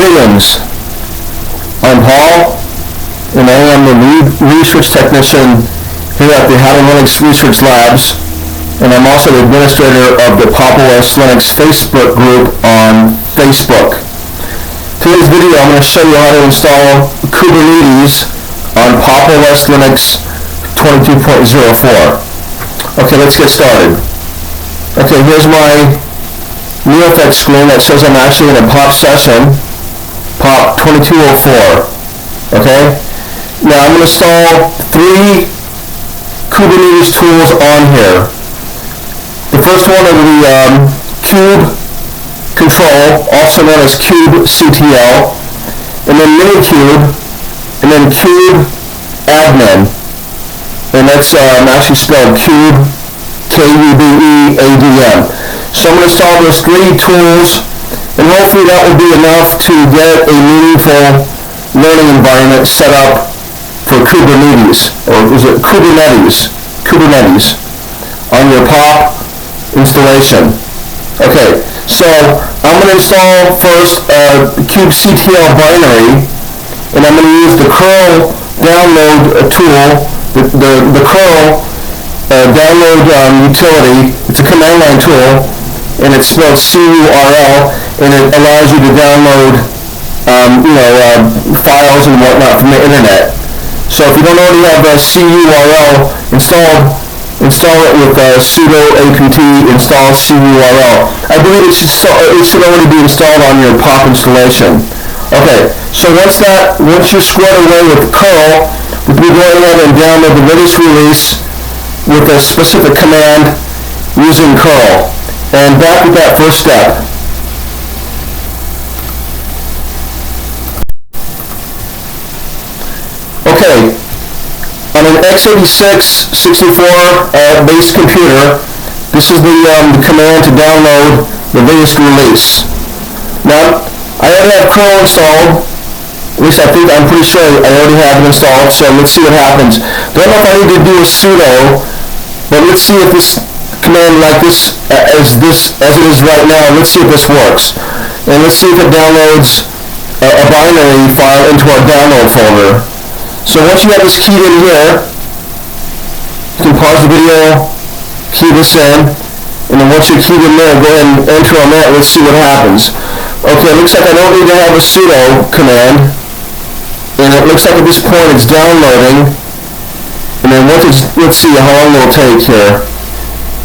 Greetings. I'm Paul, and I am the lead research technician here at the How to Linux Research Labs, and I'm also the administrator of the Papa OS Linux Facebook group on Facebook. Today's video, I'm going to show you how to install Kubernetes on Papa OS Linux 22.04. Okay, let's get started. Okay, here's my NeoFX screen that shows I'm actually in a POP session, POP 2204. Okay? Now I'm going to install 3 Kubernetes tools on here. The first one will be kubectl, also known as kubectl, and then minikube, and then kubeadm. And that's actually spelled kube, K-U-B-E-A-D-M. So I'm going to install those 3 tools, and hopefully that will be enough to get a meaningful learning environment set up for Kubernetes, or is it Kubernetes on your POP installation. Okay, so I'm going to install first a kubectl binary, and I'm going to use the curl download tool, the curl download utility. It's a command line tool, and it's spelled CURL, and it allows you to download files and whatnot from the internet. So if you don't already have CURL installed, install it with sudo apt install CURL. I believe it should already be installed on your POP installation. Okay, so once you're squared away with curl, we go ahead and download the latest release with a specific command using curl. And back with that first step. Okay, on an x86 64 based computer, this is the command to download the latest release. Now, I already have curl installed. At least I'm pretty sure I already have it installed, so let's see what happens. Don't know if I need to do a sudo, but let's see if this command like this, as it is right now, let's see if this works. And let's see if it downloads a binary file into our download folder. So once you have this keyed in here, you can pause the video, key this in, and then once you're keyed in there, go ahead and enter on that. Let's see what happens. Okay, it looks like I don't need to have a sudo command, and it looks like at this point it's downloading. And then let's see how long it'll take here.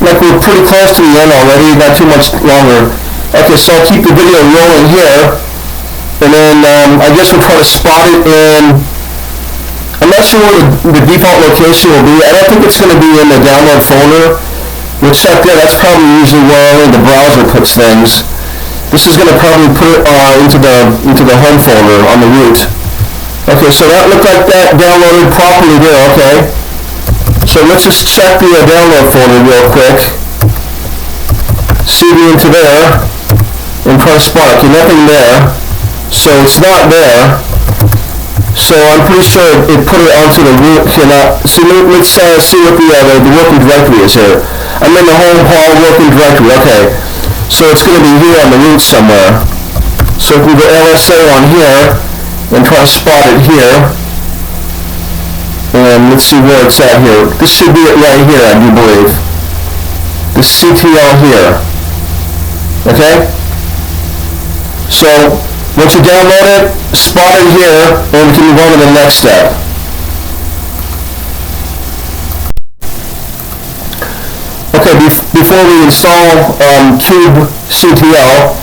Like we're pretty close to the end already, not too much longer. Okay, so I'll keep the video rolling here, and then I guess we'll try to spot it in, I'm not sure what the default location will be. I don't think it's going to be in the download folder. We'll check there. That's probably usually where only the browser puts things. This is going to probably put it into the home folder on the root. Okay, so that looked like that downloaded properly there. Okay. So let's just check the download folder real quick. CD into there and try to spot. Okay, nothing there. So it's not there. So I'm pretty sure it put it onto the root here. Now, let's see what the working directory is here. I'm in the home Paul working directory. Okay, so it's going to be here on the root somewhere. So if we go LSA on here and try to spot it here. And let's see where it's at here. This should be it right here, I do believe. The CTL here. Okay? So, once you download it, spot it here, and we can move on to the next step. Okay, before we install kubectl,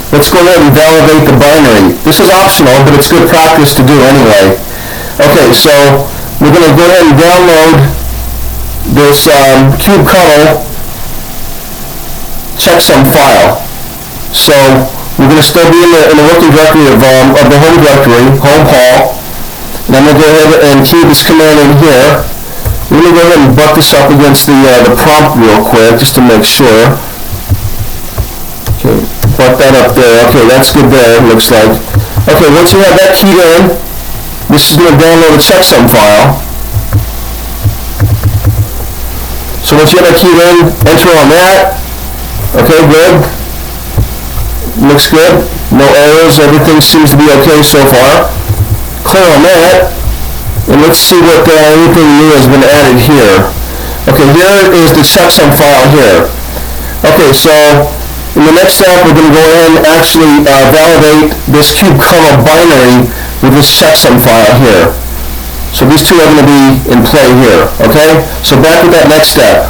let's go ahead and validate the binary. This is optional, but it's good practice to do anyway. Okay, so we're going to go ahead and download this kubectl checksum file. So we're going to still be in the working directory of the home directory, home Paul. And I'm going to go ahead and key this command in here. We're going to go ahead and butt this up against the prompt real quick just to make sure. Okay, butt that up there. Okay, that's good there, it looks like. Okay, once you have that keyed in, this is going to download a checksum file. So once you have that keyed in, enter on that. Okay, good. looks good. No errors. Everything seems to be okay so far. Clear on that. And let's see what anything new has been added here. Okay, here is the checksum file here. Okay, so in the next step, we're going to go ahead and actually validate this kubectl binary with this checksum file here. So these two are going to be in play here. Okay, so back with that next step.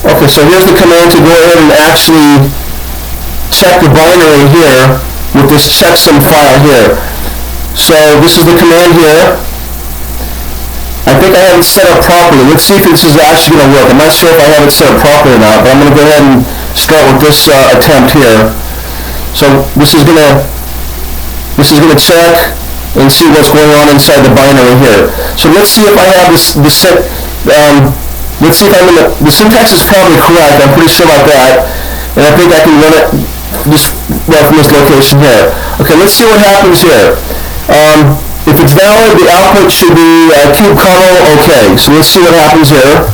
Okay, so here's the command to go ahead and actually check the binary here with this checksum file here. So this is the command here. I think I have it set up properly. Let's see if this is actually going to work. I'm not sure if I have it set up properly or not, but I'm going to go ahead and start with this attempt here. So this is going to check and see what's going on inside the binary here. So let's see if I have this set. Let's see if the syntax is probably correct. I'm pretty sure about that, and I think I can run it just right from this location here. Okay, let's see what happens here. If it's valid, the output should be kubectl okay. So let's see what happens here.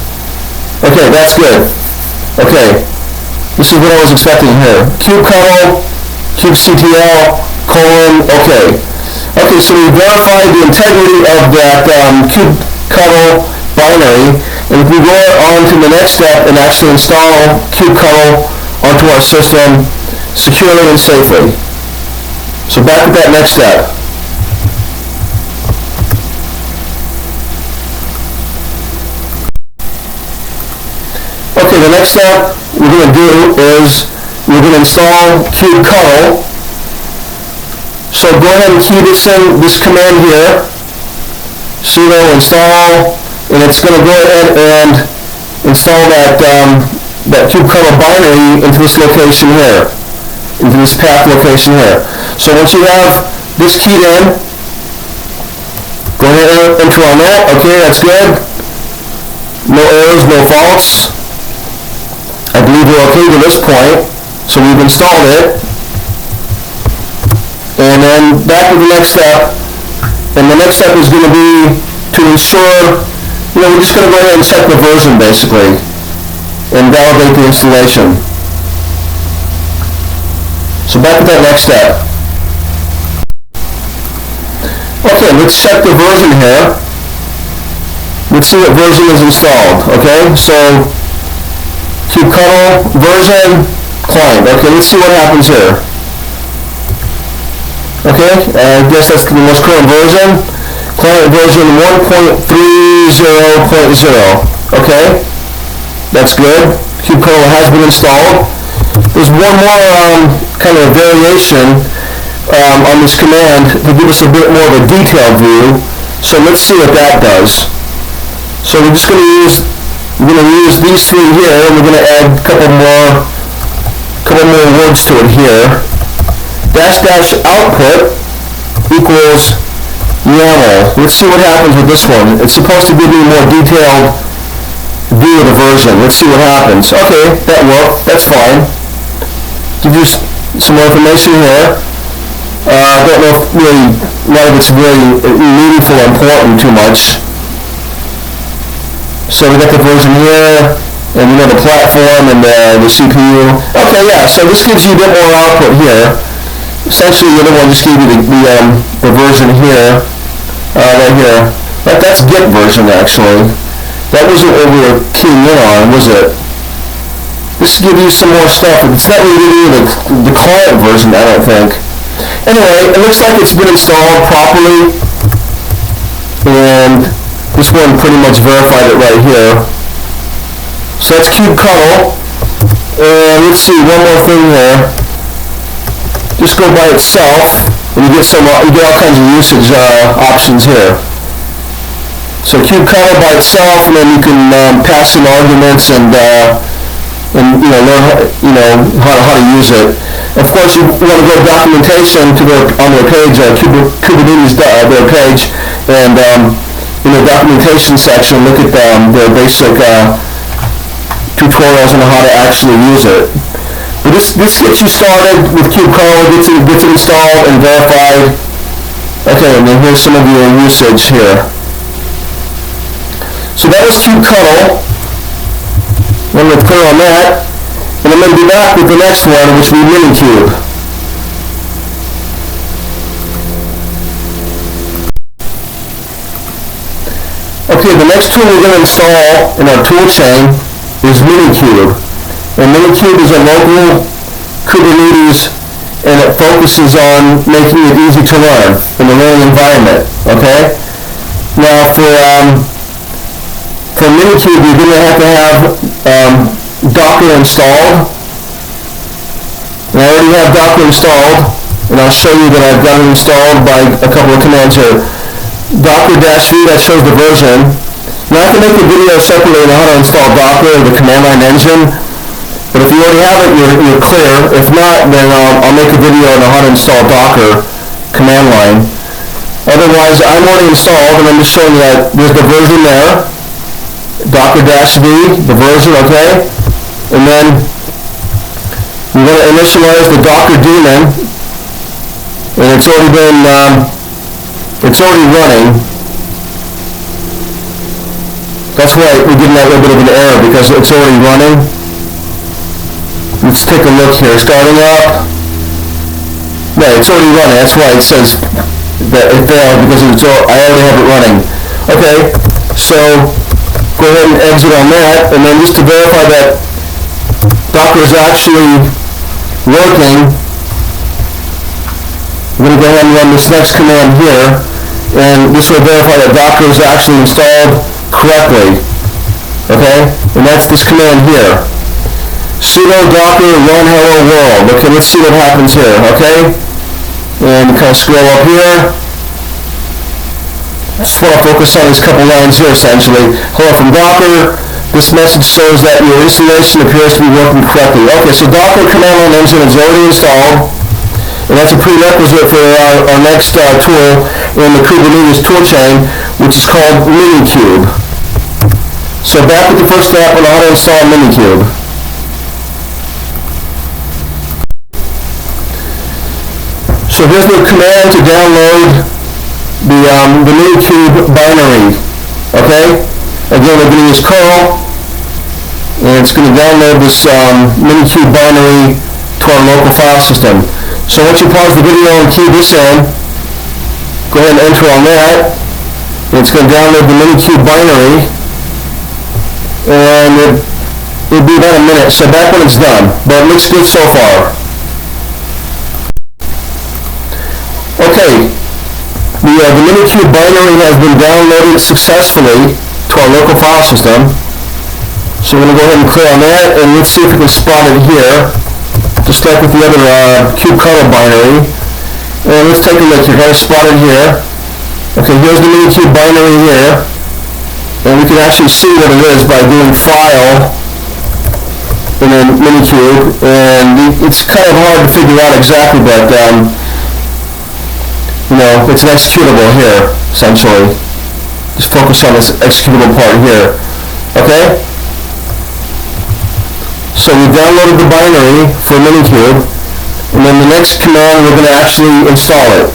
Okay, that's good. Okay, this is what I was expecting here. Kubectl, kubectl, okay. Okay, so we verified the integrity of that kubectl binary, and if we go on to the next step and actually install kubectl onto our system securely and safely. So back to that next step. Okay, the next step we're going to do is we're going to install kubectl. So go ahead and key this in, this command here, sudo install, and it's going to go ahead and install that kubectl binary into this location here, into this path location here. So once you have this keyed in, go ahead and enter on that. Okay, that's good. No errors, no faults. I believe we're okay to this point. So we've installed it. And then back to the next step. And the next step is going to be to ensure, we're just going to go ahead and check the version basically and validate the installation. So back to that next step. Okay, let's check the version here. Let's see what version is installed. Okay, so kubectl version client. Okay, let's see what happens here. Okay, I guess that's the most current version. Client version 1.30.0. Okay, that's good. Kubectl has been installed. There's one more kind of variation on this command to give us a bit more of a detailed view. So let's see what that does. So we're just going to use these three here, and we're going to add a couple more words to it here. -- output equals YAML. Let's see what happens with this one. It's supposed to give me a more detailed view of the version. Let's see what happens. Okay, that worked. That's fine. Give you some more information here. I don't know if really a lot of it's really meaningful or important too much. So we got the version here, and we got the platform and the CPU. Okay, yeah. So this gives you a bit more output here. Essentially, the other one just gave you the version here, right here. That's Git version actually. That wasn't what we were keying in on, was it? This gives you some more stuff. It's not really giving you the client version, I don't think. Anyway, it looks like it's been installed properly, and this one pretty much verified it right here. So that's kubectl. And let's see, one more thing here. Just go by itself, and you get all kinds of usage options here. So kubectl by itself, and then you can pass some arguments and learn how to use it. Of course, you want to go to documentation on their page, Kubernetes their page, and in the documentation section, look at their basic tutorials on how to actually use it. But this gets you started with kubectl, gets it installed and verified. Okay, and then here's some of your usage here. So that was kubectl. I'm going to clear on that. And I'm going to be back with the next one, which will be minikube. Okay, the next tool we're going to install in our tool chain is minikube. And minikube is a local Kubernetes, and it focuses on making it easy to learn in the learning environment. Okay? Now for minikube, you're going to have Docker installed. And I already have Docker installed, and I'll show you that I've got it installed by a couple of commands here. Docker-v, that shows the version. Now I can make a video separately on how to install Docker, the command line engine. But if you already have it, you're clear. If not, then I'll make a video on how to install Docker command line. Otherwise, I'm already installed, and I'm just showing you that there's the version there. Docker-v, the version, okay? And then we're going to initialize the Docker daemon, and it's already running. That's why we're getting that little bit of an error, because it's already running. Let's take a look here. Starting up. No, it's already running. That's why it says that it failed, because I already have it running. Okay, so go ahead and exit on that, and then just to verify that Docker is actually working, I'm going to go ahead and run this next command here, and this will verify that Docker is actually installed correctly. Okay, and that's this command here. Sudo docker run hello world. Okay, let's see what happens here. Okay, and kind of scroll up here. Just want to focus on these couple lines here essentially. Hello from Docker. This message shows that your installation appears to be working correctly. Okay, so Docker command line engine is already installed, and that's a prerequisite for our next tool in the Kubernetes toolchain, which is called minikube. So back with the first step on how to install minikube. So here's the command to download the minikube binary. Okay? Again, we're going to use curl, and it's going to download this minikube binary to our local file system. So once you pause the video and key this in, go ahead and enter on that, and it's going to download the minikube binary, and it'll be about a minute, so back when it's done, but it looks good so far. Okay, the minikube binary has been downloaded successfully to our local file system, so we're going to go ahead and clear on that, and let's see if we can spot it here. Just like with the other kubectl binary. And let's take a look. You're going to spot it here. Okay, here's the minikube binary here. And we can actually see what it is by doing file and then minikube. And it's kind of hard to figure out exactly, but it's an executable here, essentially. Just focus on this executable part here. Okay? So we downloaded the binary for minikube, and then the next command we're going to actually install it.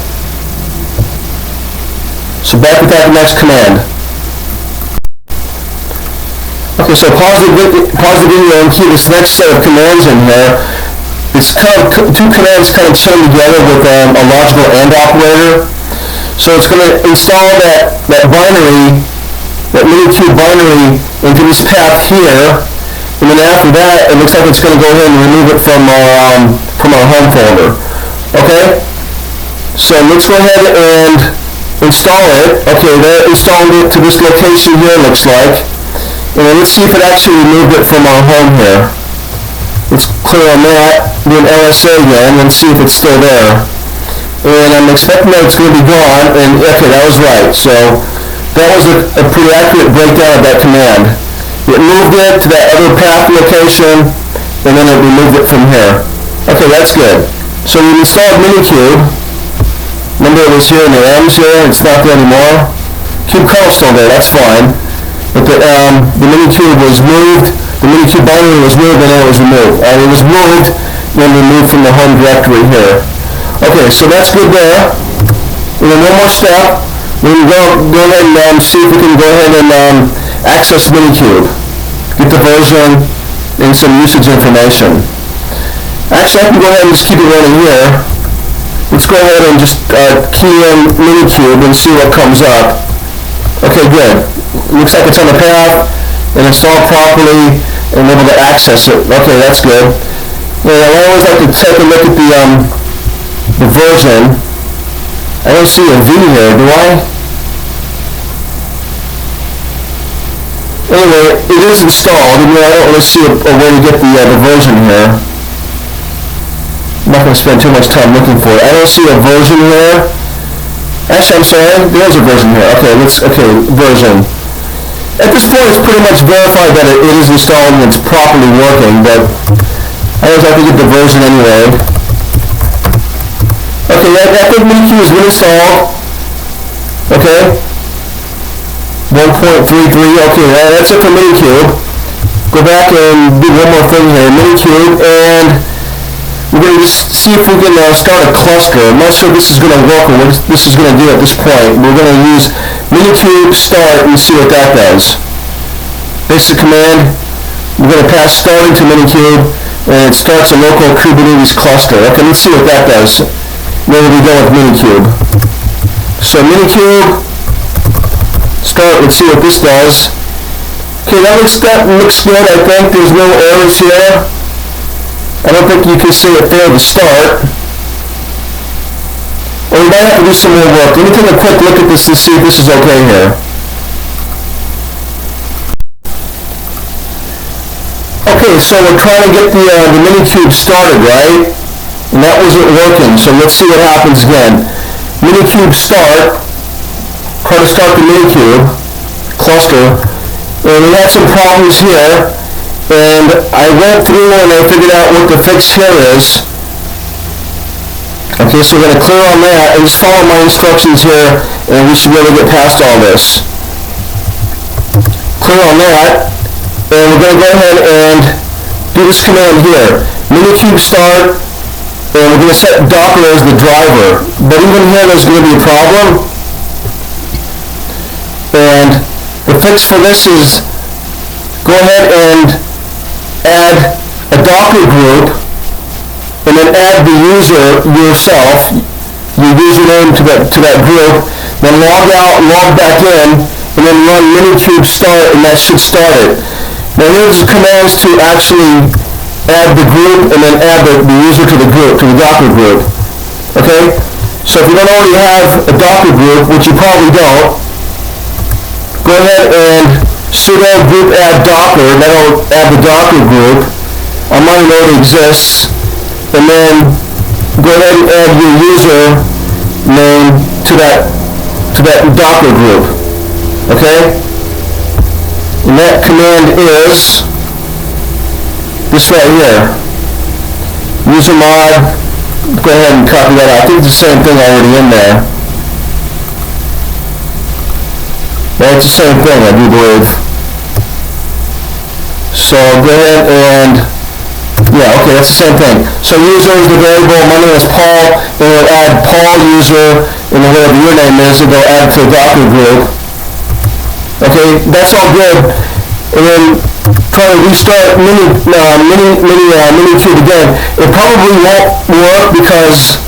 So back with that next command. Okay, so pause the video and key this next set of commands in here. It's kind of two commands kind of chained together with a logical AND operator. So it's going to install that binary, that minikube binary, into this path here. And then after that, it looks like it's going to go ahead and remove it from our home folder. Okay? So let's go ahead and install it. Okay, that installed it to this location here, looks like. And then let's see if it actually removed it from our home here. Let's clear on that, do an LSA again, and see if it's still there. And I'm expecting that it's going to be gone, and okay, that was right. So that was a pretty accurate breakdown of that command. It moved it to that other path location, and then it removed it from here. Okay, that's good. So we installed minikube. Remember it was here in the M's here, it's not there anymore. Kubectl's still there, that's fine. But the minikube was moved, the minikube binary was moved, and then it was removed. It was moved, then removed from the home directory here. Okay, so that's good there. And then one more step. We can go ahead and see if we can go ahead and access minikube. Get the version, and some usage information. Actually, I can go ahead and just keep it running here. Let's go ahead and just key in minikube and see what comes up. Okay, good. Looks like it's on the path and installed properly and able to access it. Okay, that's good. Yeah, I always like to take a look at the version. I don't see a V here, do I? Anyway, it is installed, and I don't really see a way to get the version here. I'm not going to spend too much time looking for it. I don't see a version here. Actually, I'm sorry, there's a version here. Okay, version. At this point, it's pretty much verified that it is installed and it's properly working, but I always have to get the version anyway. Okay, I think minikube has been installed. Okay. 1.33, okay, that's it for minikube. Go back and do one more thing here, minikube, and we're going to just see if we can start a cluster. I'm not sure this is going to work or what this is going to do at this point. We're going to use minikube start and see what that does. Basic command, we're going to pass starting to minikube, and it starts a local Kubernetes cluster. Okay, let's see what that does. Then we'll be done with minikube. So minikube start, let's see what this does. Okay, that looks good, I think. There's no errors here. I don't think you can say it failed to start. Or we might have to do some more work. Let me take a quick look at this to see if this is okay here. Okay, so we're trying to get the minikube started, right? And that wasn't working, so let's see what happens again. Minikube start. Try to start the minikube cluster. And we had some problems here. And I went through and I figured out what the fix here is. Okay, so we're going to clear on that and just follow my instructions here, and we should be able to get past all this. Clear on that, and we're going to go ahead and do this command here. Minikube start, and we're going to set Docker as the driver. But even here there's going to be a problem. And the fix for this is go ahead and add a Docker group, and then add the user yourself, your username to that group, then log out, log back in, and then run minikube start, and that should start it. Now here's the commands to actually add the group and then add the user to the group, to the Docker group. Okay? So if you don't already have a Docker group, which you probably don't, go ahead and sudo group add Docker, and that'll add the Docker group. On mine it already exists. And then go ahead and add your user name to that Docker group. Okay? And that command is this right here. User mod. Go ahead and copy that out. I think it's the same thing already in there. Well, it's the same thing, I do believe. So go ahead and, yeah, okay, that's the same thing. So user is the variable, my name is Paul, and we'll add Paul user, and then whatever your name is, and they'll add to the Docker group. Okay, that's all good. And then try to restart minikube again. It probably won't work because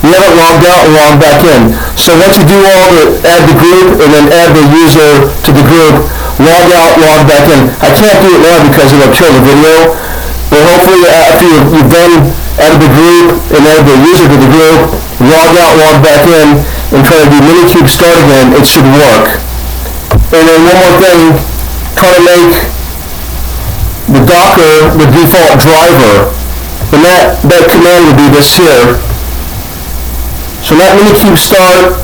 you haven't logged out and logged back in. So once you do all the, add the group and then add the user to the group, log out, log back in. I can't do it now because it'll kill the video. But hopefully after you've done added the group and added the user to the group, log out, log back in, and try to do minikube start again, it should work. And then one more thing, try to make the Docker the default driver. And that command would be this here. So not minikube start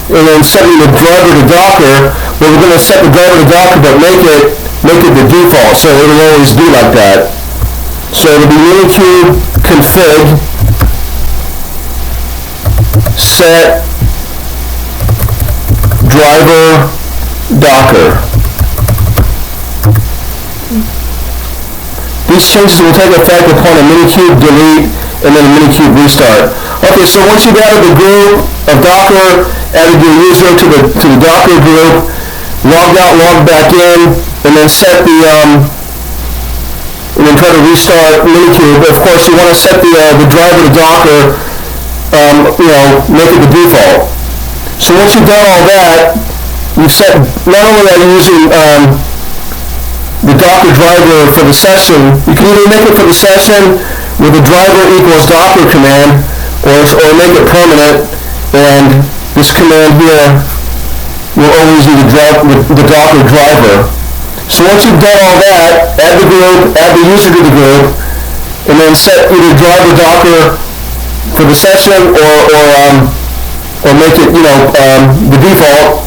and then setting the driver to Docker, but we're going to set the driver to Docker but make it the default, so it'll always be like that. So it'll be minikube config set driver Docker. These changes will take effect upon a minikube delete and then a minikube restart. Okay, so once you've added the group of Docker, added your user to the Docker group, logged out, logged back in, and then set the and then and try to restart minikube. Of course, you want to set the driver to Docker, make it the default. So once you've done all that, you've set, not only are you using the Docker driver for the session, you can either make it for the session with the driver equals Docker command, or make it permanent, and this command here will always use the Docker driver. So once you've done all that, add the group, add the user to the group, and then set either driver Docker for the session or make it the default.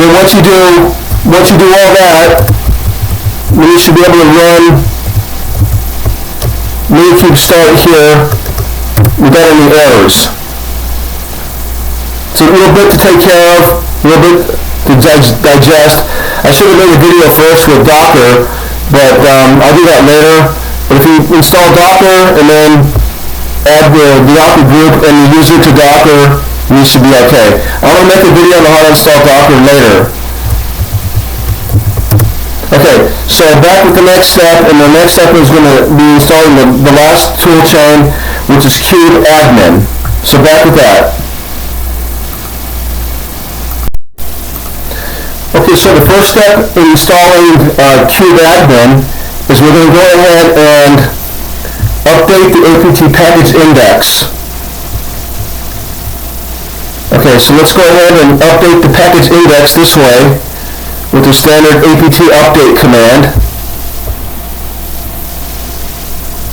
Then once you do all that, then you should be able to run minikube start here without any errors. It's a little bit to take care of, a little bit to digest. I should have made a video first with Docker, but I'll do that later. But if you install Docker and then add the Docker group and the user to Docker, you should be okay. I'm going to make a video on how to install Docker later. Okay, so back with the next step, and the next step is going to be installing the last tool chain, which is kubeadm. So back with that. Okay, so the first step in installing kubeadm is we're going to go ahead and update the apt package index. Okay, so let's go ahead and update the package index this way with the standard apt update command.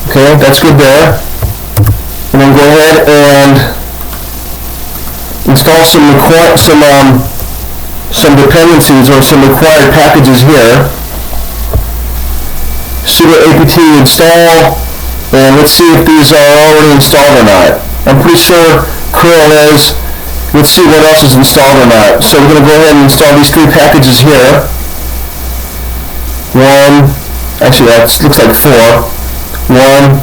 Okay, that's good there. And then go ahead and install some dependencies or some required packages here. Sudo apt install, and let's see if these are already installed or not. I'm pretty sure curl is. Let's see what else is installed or not. So we're going to go ahead and install these three packages here. Actually that looks like 4. 1,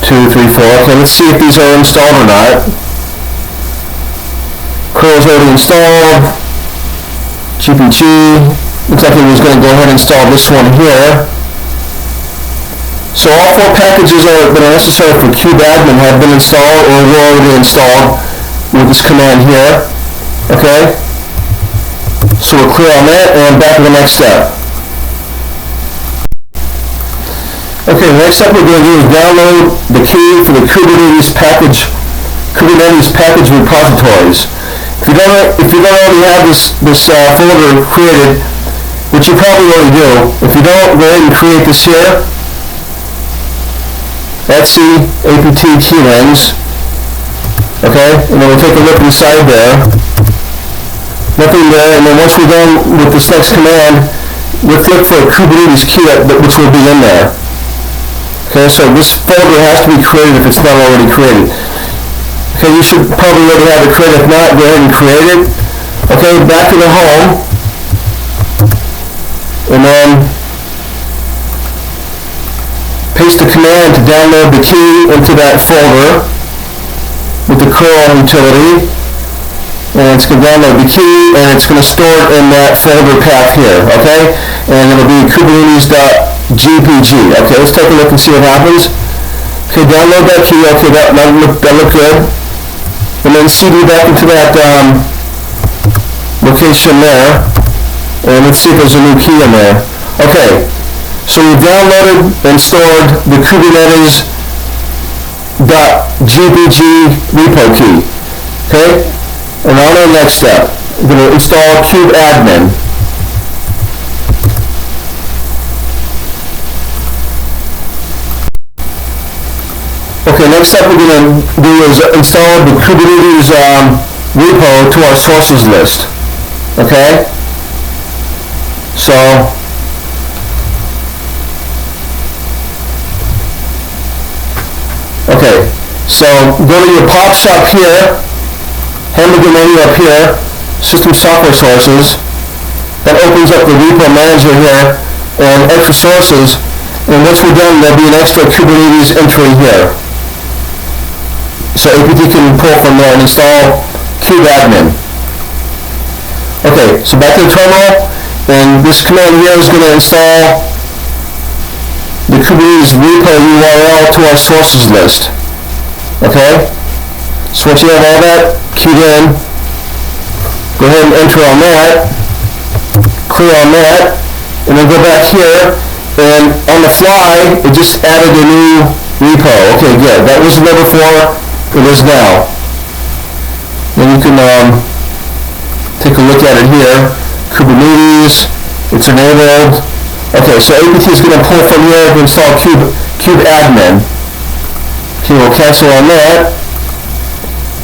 2, 3, 4. Okay, let's see if these are installed or not. Curl is already installed. GPG, looks like it was going to go ahead and install this one here. So all 4 packages that are necessary for kubeadm have been installed or were already installed with this command here. Okay? So we're clear on that, and back to the next step. Okay, the next step we're going to do is download the key for the Kubernetes package repositories. If you don't already have this folder created, which you probably already do, if you don't, go ahead and create this here. Etc apt keyrings. Okay, and then we'll take a look inside there. Nothing there, and then once we're done with this next command, we'll look for a Kubernetes key which will be in there. Okay, so this folder has to be created if it's not already created. Okay, you should probably already have it created. If not, go ahead and create it. Okay, back to the home. And then paste the command to download the key into that folder with the curl utility, and it's going to download the key, and it's going to store it in that folder path here, okay? And it'll be kubernetes.gpg. Okay, let's take a look and see what happens. Okay, download that key. Okay, that looked good. And then cd back into that location there, and let's see if there's a new key in there. Okay, so we've downloaded and stored the Kubernetes .gpg repo key. Okay? And on to the next step. We're going to install kubeadm. Okay, next step we're going to do is install the Kubernetes repo to our sources list. Okay? So go to your pop shop here, hamburger menu up here, system software sources. That opens up the repo manager here and extra sources. And once we're done, there'll be an extra Kubernetes entry here. So apt can pull from there and install kubeadm. Okay, so back to the terminal, and this command here is going to install the Kubernetes repo URL to our sources list. Okay? So once you have all that keyed in, go ahead and enter on that, clear on that, and then go back here, and on the fly, it just added a new repo. Okay, good. That wasn't there before, it is now. Then you can take a look at it here. Kubernetes, it's enabled. Okay, so APT is going to pull from here to install kubeadm. Okay, we'll cancel on that.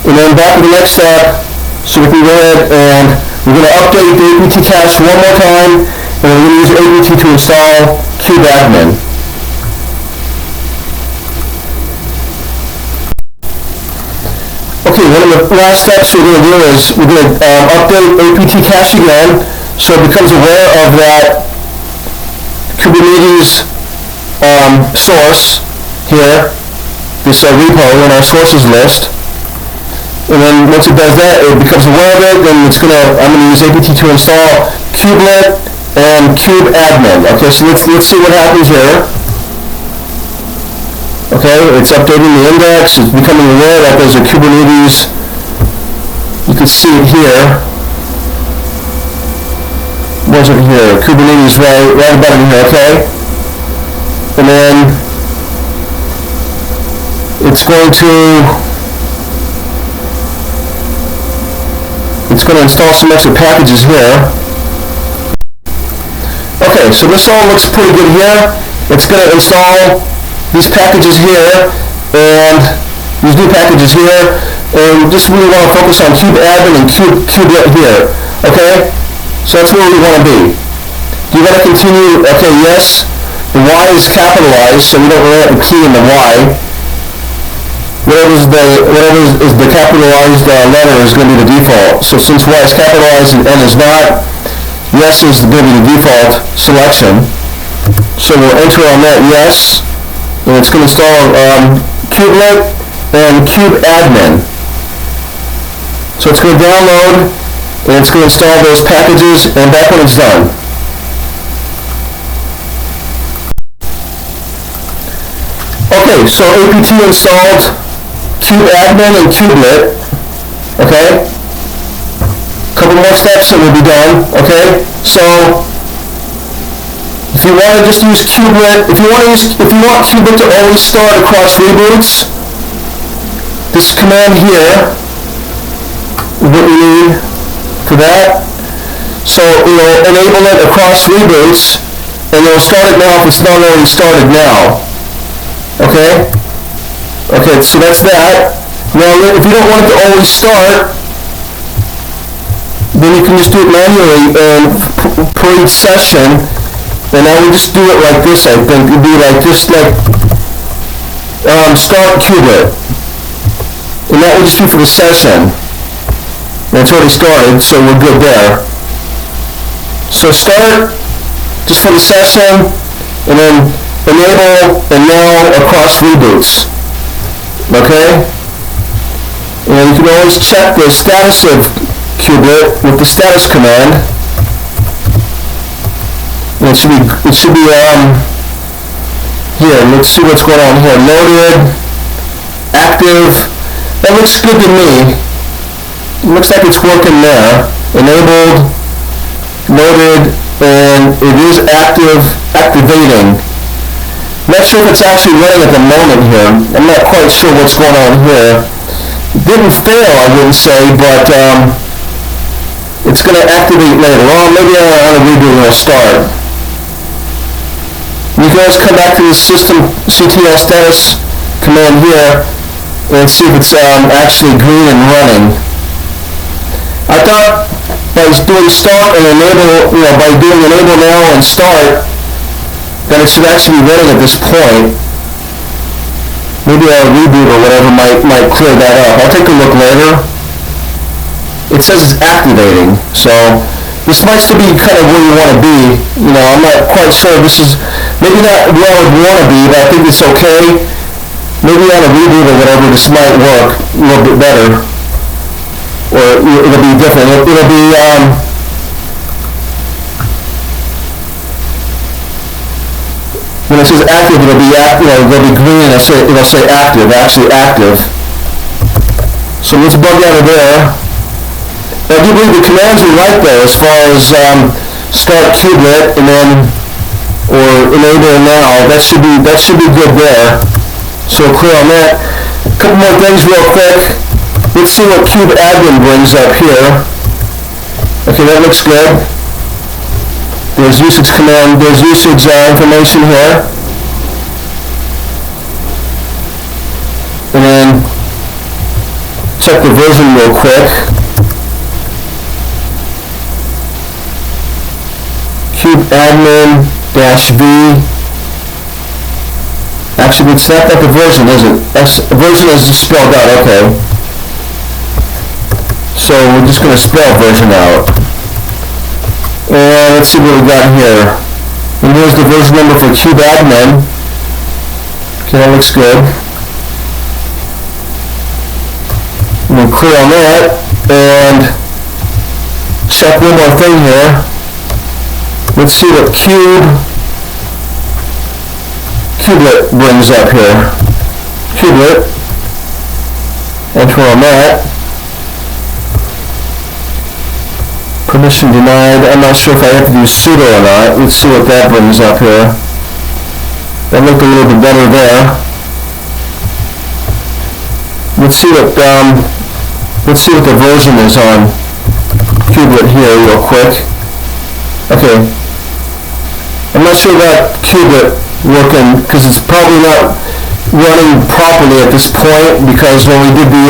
And then back to the next step, so we can go ahead and we're going to update the APT cache one more time, and we're going to use APT to install kubeadm. Okay, one of the last steps we're going to do is we're going to update APT cache again, so it becomes aware of that Kubernetes source here, this repo in our sources list. And then once it does that, it becomes aware of it, then I'm going to use APT to install kubelet and kubeadm. Okay, so let's see what happens here. Okay, it's updating the index, it's becoming aware that there's a Kubernetes, you can see it here. Where's it here? Kubernetes right about in here, okay? And then it's going to install some extra packages here. Okay, so this all looks pretty good here. It's going to install these packages here and these new packages here, and just really want to focus on kubeadm and kubelet here. Okay, so that's where we want to be. Do you want to continue? Okay, yes. The Y is capitalized, so we don't really have a key in the Y. Whatever is the capitalized letter is going to be the default. So since Y is capitalized and N is not, yes is going to be the default selection. So we'll enter on that yes, and it's going to install kubelet and kubeadm. So it's going to download, and it's going to install those packages, and back when it's done. Okay, so APT installed kubeadm and kubelet. Okay, couple more steps and we'll be done. Okay, so if you want to just use kubelet, if you want kubelet to always start across reboots, this command here is what we need for that. So it will enable it across reboots, and it will start it now if it's not already started now. Okay? Okay, so that's that. Now, if you don't want it to always start, then you can just do it manually and per each session, and I would just do it like this, I think. It would be like just like start kubelet. And that would just be for the session. And it's already started, so we're good there. So start just for the session, and then enable, and now across reboots. Okay? And you can always check the status of kubelet with the status command. And it should be here. Let's see what's going on here. Loaded, active. That looks good to me. It looks like it's working there. Enabled, loaded, and it is activating. Not sure if it's actually running at the moment here. I'm not quite sure what's going on here. It didn't fail, I wouldn't say, but it's going to activate later on. Maybe I want to redo it when I start. You can always come back to the system CTL status command here and see if it's actually green and running. I thought by doing start and enable, by doing enable now and start, that it should actually be running at this point. Maybe a reboot or whatever might clear that up. I'll take a look later. It says it's activating, so this might still be kind of where you want to be. I'm not quite sure. This is maybe not where I would want to be, but I think it's okay. Maybe on a reboot or whatever, this might work a little bit better, or it'll be different. It'll be when it says active, it'll be green, and it'll say active, actually active. So let's bug out of there. I do believe the commands we like though, as far as start kubelet and then or enable now, that should be good there. So we're clear on that. A couple more things real quick. Let's see what kubeadm brings up here. Okay, that looks good. There's usage command, there's usage information here. And then check the version real quick. kubeadmin-v. Actually, it's not the version, is it? Version is just spelled out, okay. So we're just going to spell version out. And let's see what we got here. And here's the version number for kubeadmin. Okay, that looks good. We'll clear on that. And check one more thing here. Let's see what kubelet brings up here. Kubelet. Enter on that. Permission denied. I'm not sure if I have to do sudo or not. Let's see what that brings up here. That looked a little bit better there. Let's see what the version is on kubelet here real quick. Okay. I'm not sure about kubelet working because it's probably not running properly at this point, because when we did the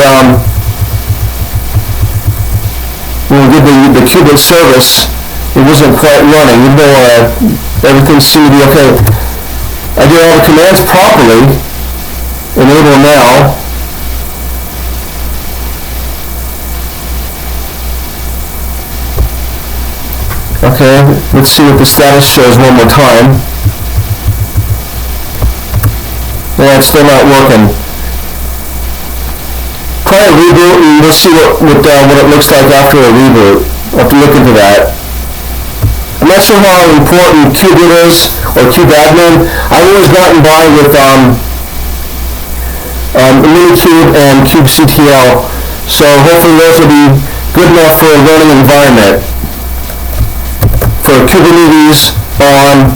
kubelet service, it wasn't quite running, even though everything seemed to be okay. I did all the commands properly. Enable now. Okay, let's see what the status shows one more time. Yeah, it's still not working. Try a reboot and we'll see what it looks like after a reboot. I'll have to look into that. I'm not sure how important kubelet is, or kubeadmin. I've always gotten by with minikube and kubectl, so hopefully those will be good enough for a learning environment for Kubernetes on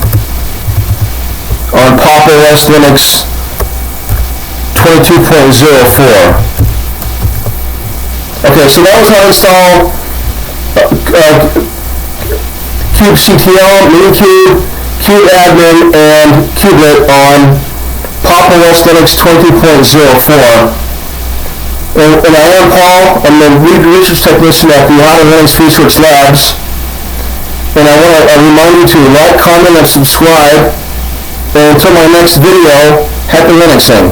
Pop! OS Linux 22.04. Okay, so that was how to install kubectl, minikube, kubeadmin, and kubelet on Pop! OS Linux 22.04. And I am Paul. I'm the lead research technician at the Ohio Linux Research Labs. And I want to remind you to like, comment, and subscribe. And until my next video, happy Linuxing.